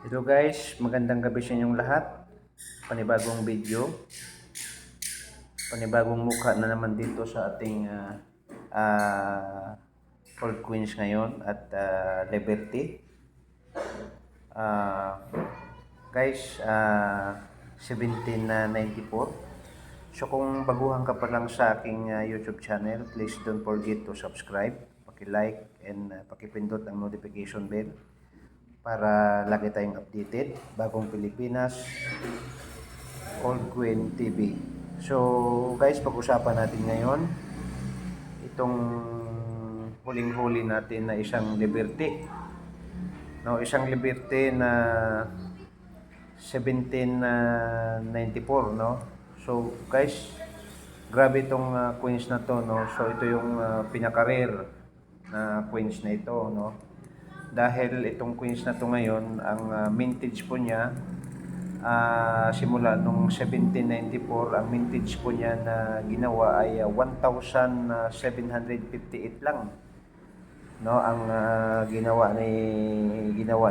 Hello guys, magandang gabi sa inyong lahat. Panibagong video, panibagong mukha na naman dito sa ating Old Queens ngayon at Liberty. Ah, guys, 1794. So kung baguhan ka pa lang sa aking YouTube channel, please don't forget to subscribe, paki-like and paki-pindot ang notification bell para lagi tayong updated, bagong Pilipinas, Old Queen TV. So guys, pag-usapan natin ngayon itong huling-huli natin na isang Liberty. No, isang Liberty na 1794, no. So guys, grabe itong Queens na to, no. So ito yung pinaka-rare na Queens na ito, no. Dahil itong Queens na to ngayon, ang mintage po niya simula nung 1794, ang mintage po niya na ginawa ay 1,758 lang, no, ang ginawa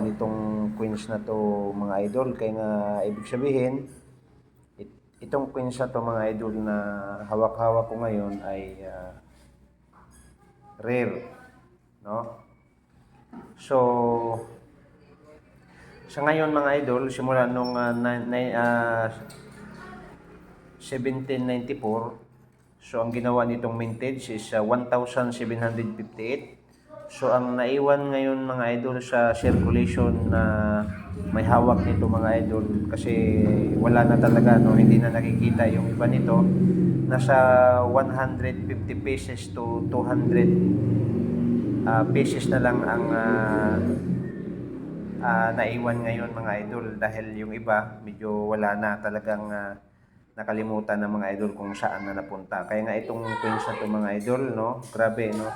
nitong Queens na to, mga idol. Kaya nga ibig sabihin, itong Queens na to, mga idol, na hawak-hawak ko ngayon ay rare, no. So sa ngayon, mga idol, simula nung 1794, so ang ginawa nitong mintage is 1,758. So ang naiwan ngayon, mga idol, sa circulation na may hawak nito, mga idol, kasi wala na talaga, no, hindi na nakikita yung iba nito, nasa 150 pesos to 200 pesos na lang ang naiwan ngayon, mga idol, dahil yung iba medyo wala na, talagang nakalimutan ng mga idol kung saan na napunta. Kaya nga itong Queens na to, mga idol, no, grabe, no.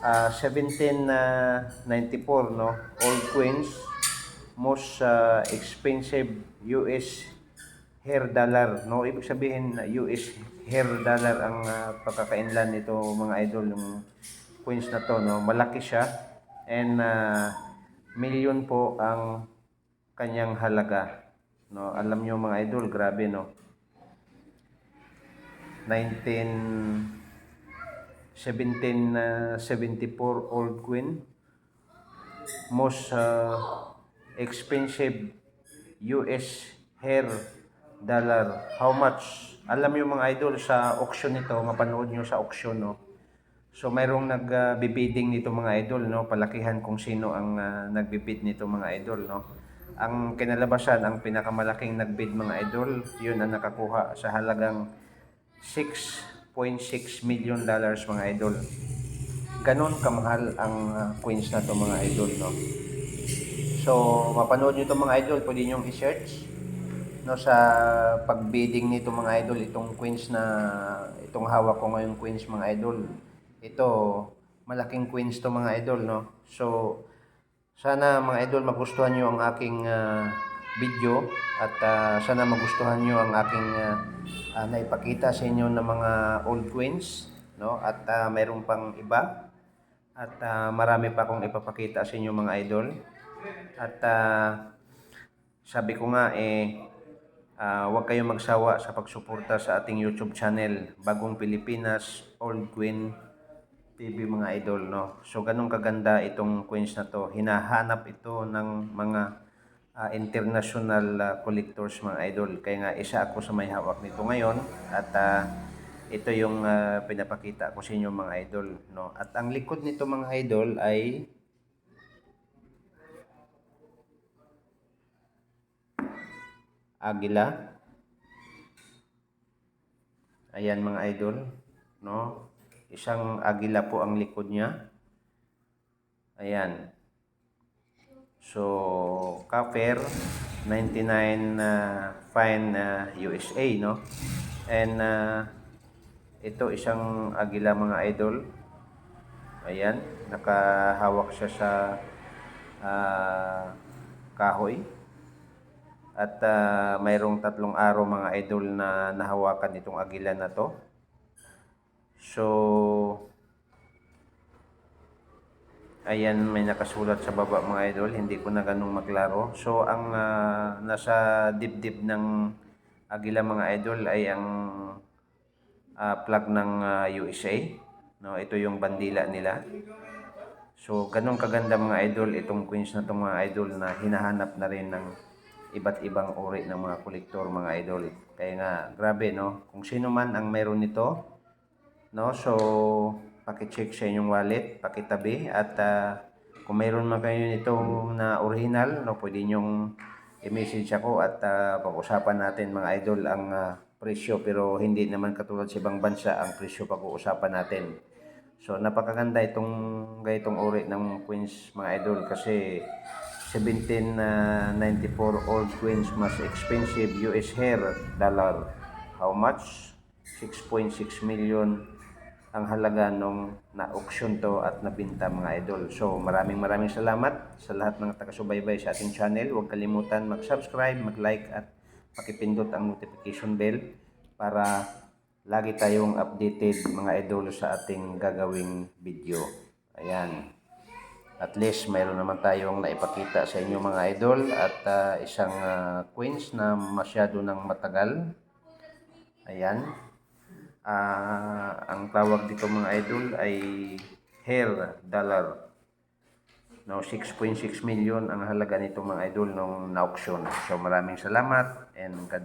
1794, no, Old Queens, most expensive US hair dollar, no. Ibig sabihin US hair dollar ang pagkakainlan nito, mga idol, yung Queens na to, no. Malaki siya and milyon po ang kanyang halaga, no. Alam nyo, mga idol, grabe, no. 1774 Old Queen, most expensive US hair dollar. How much? Alam nyo, mga idol, sa auction nito, mapanood nyo sa auction, no. So mayroong nagbibidding nito, mga idol, no, palakihan kung sino ang nagbibid nito, mga idol, no. Ang kinalabasan, ang pinakamalaking nagbid, mga idol, yun ang nakakuha sa halagang 6.6 million dollars, mga idol. Ganon kamahal ang Queens na to, mga idol, no. So mapanood nyo ito, mga idol, pwede nyo i-search, no, sa pagbidding nito, mga idol, itong Queens na itong hawak ko ngayong Queens, mga idol. Ito, malaking Queens to, mga idol, no. So sana, mga idol, magustuhan nyo ang aking video at sana magustuhan nyo ang aking naipakita sa inyo ng mga old Queens, no. At mayroon pang iba at marami pa akong ipapakita sa inyo, mga idol. At sabi ko nga, huwag kayong magsawa sa pagsuporta sa ating YouTube channel, Bagong Pilipinas Old Queen TV, mga idol, no. So ganun kaganda itong Queens na to. Hinahanap ito ng mga international collectors, mga idol. Kaya nga isa ako sa may hawak nito ngayon at ito yung pinapakita ko sa inyo, mga idol, no. At ang likod nito, mga idol, ay agila. Ayan, mga idol, no. Isang agila po ang likod niya. Ayan. So, copper 99 fine USA, no. And ito isang agila, mga idol. Ayan, nakahawak siya sa kahoy. At mayroong 3 araw, mga idol, na nahawakan itong agila na to. So Ayan, may nakasulat sa baba mga idol, hindi ko na ganun maklaro. So, ang nasa dibdib ng Agila mga idol ay ang flag ng USA. No, ito yung bandila nila. So, ganun kaganda mga idol, itong queens na itong mga idol na hinahanap na rin ng iba't ibang uri ng mga kolektor mga idol. Kaya nga, grabe no, kung sino man ang meron nito, no, so paki-check sa inyong wallet, pakitabi at kung mayroon man kayo nito na original, no, pwede nyong i-message ako at pag-usapan natin mga idol ang presyo, pero hindi naman katulad sa ibang bansa ang presyo pag-uusapan natin. So napakaganda itong ganitong uri ng queens mga idol kasi 1794 old queens, mas expensive US hair dollar. How much? 6.6 million ang halaga nung na-auction to at nabinta mga idol. So maraming salamat sa lahat ng taga-subaybay sa ating channel. Huwag kalimutan mag-subscribe, mag-like at pakipindot ang notification bell para lagi tayong updated mga idol sa ating gagawing video. Ayan. At least mayroon naman tayong naipakita sa inyo mga idol at isang queens na masyado nang matagal. Ayan. Ang tawag dito mga idol ay hair dollar. No, 6.6 million ang halaga nito mga idol nung na-auction. So maraming salamat and God